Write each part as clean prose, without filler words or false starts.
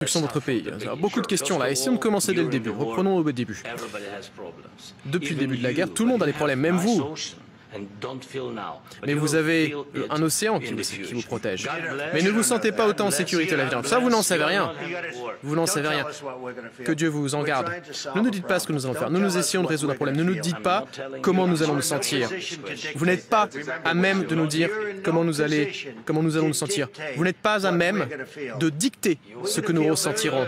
de votre pays. Beaucoup de questions là. Essayons de commencer dès le début. Reprenons au début. Depuis le début de la guerre, tout le monde a des problèmes, même vous. Mais vous avez un océan qui vous protège. Mais ne vous sentez pas autant en sécurité à l'avenir. Ça, vous n'en savez rien. Vous n'en savez rien. Que Dieu vous en garde. Ne nous dites pas ce que nous allons faire. Nous essayons de résoudre un problème. Ne nous dites pas comment nous allons nous sentir. Vous n'êtes pas à même de nous dire comment nous allons nous sentir. Vous n'êtes pas à même de dicter ce que nous ressentirons.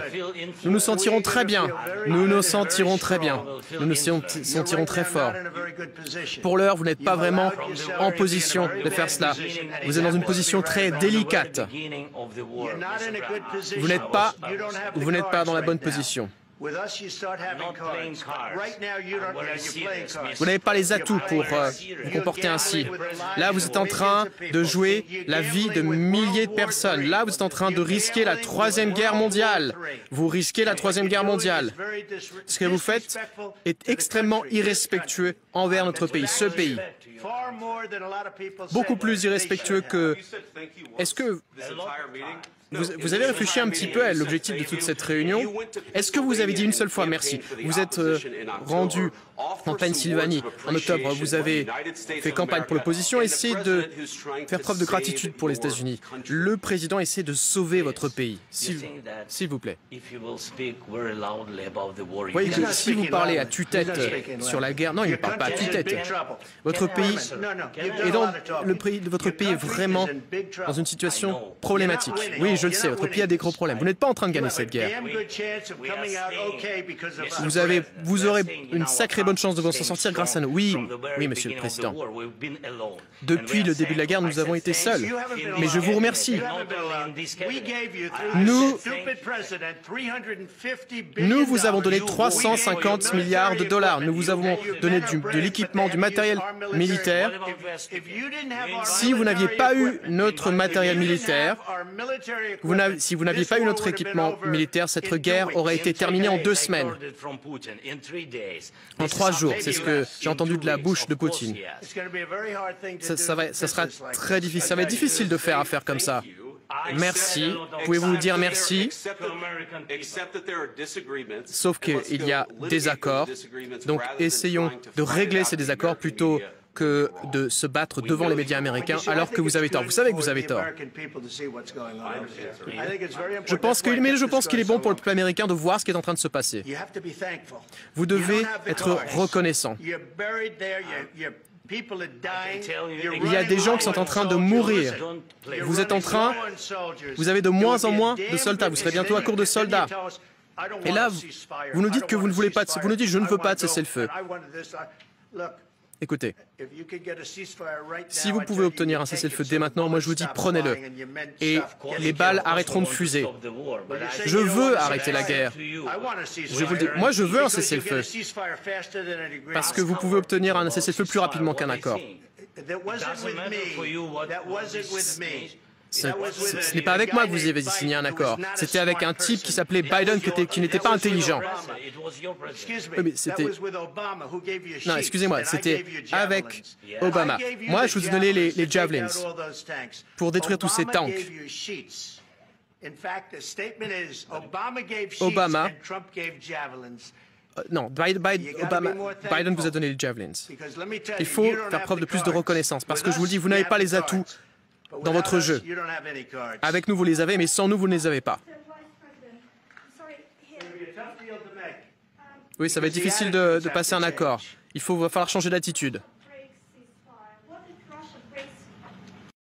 Nous nous sentirons très bien. Nous nous sentirons très bien. Nous nous sentirons très fort. Pour l'heure, vous n'êtes pas vraiment en position de faire cela. Vous êtes dans une position très délicate. Vous n'êtes pas dans la bonne position. Vous n'avez pas les atouts pour vous comporter ainsi. Là, vous êtes en train de jouer la vie de milliers de personnes. Là, vous êtes en train de risquer la Troisième Guerre mondiale. Vous risquez la Troisième Guerre mondiale. Ce que vous faites est extrêmement irrespectueux envers notre pays, ce pays. Beaucoup plus irrespectueux que... Est-ce que... Vous avez réfléchi un petit peu à l'objectif de toute cette réunion? Est-ce que vous avez dit une seule fois merci? Vous êtes rendu en Pennsylvanie en octobre, vous avez fait campagne pour l'opposition, essayez de faire preuve de gratitude pour les États-Unis. Le président essaie de sauver votre pays, s'il vous plaît. Vous voyez que si vous parlez à tue-tête sur la guerre, non, il ne parle pas à tue-tête. Votre pays est vraiment dans une situation problématique. Oui, je le sais, votre pays a des gros problèmes. Vous n'êtes pas en train de gagner cette guerre. Vous aurez une sacrée bonne chance de vous en sortir grâce à nous. Oui, Monsieur le Président. Depuis le début de la guerre, nous avons été seuls. Mais je vous remercie. Nous vous avons donné 350 milliards de dollars. Nous vous avons donné de l'équipement, du matériel militaire. Si vous n'aviez pas eu notre matériel militaire, si vous n'aviez pas eu notre équipement militaire, cette guerre aurait été terminée en 2 semaines. En 3 jours, c'est ce que j'ai entendu de la bouche de Poutine. Ça sera très difficile. Ça va être difficile de faire affaire comme ça. Merci. Pouvez-vous nous dire merci? Sauf qu'il y a des accords. Donc essayons de régler ces désaccords plutôt que de se battre devant les médias américains alors que vous avez tort. Vous savez que vous avez tort. Je pense qu'il est bon pour le peuple américain de voir ce qui est en train de se passer. Vous devez être reconnaissant. Il y a des gens qui sont en train de mourir. Vous avez de moins en moins de soldats. Vous serez bientôt à court de soldats. Et là, vous nous dites que vous ne voulez pas de... Vous nous dites, je ne veux pas de cessez-le-feu. Écoutez, si vous pouvez obtenir un cessez-le-feu dès maintenant, moi je vous dis, prenez-le. Et les balles arrêteront de fuser. Je veux arrêter la guerre. Je vous le dis, moi je veux un cessez-le-feu. Parce que vous pouvez obtenir un cessez-le-feu plus rapidement qu'un accord. Ce n'est pas avec moi que vous avez signé un accord. C'était avec un type qui s'appelait Biden qui n'était pas intelligent. Mais c'était... Non, excusez-moi, c'était avec Obama. Moi, je vous ai donné les Javelins pour détruire tous ces tanks. Obama... Non, Biden vous a donné les Javelins. Il faut faire preuve de plus de reconnaissance, parce que je vous le dis, vous n'avez pas les atouts dans votre jeu. Avec nous, vous les avez, mais sans nous, vous ne les avez pas. Oui, ça va être difficile de passer un accord. Va falloir changer d'attitude.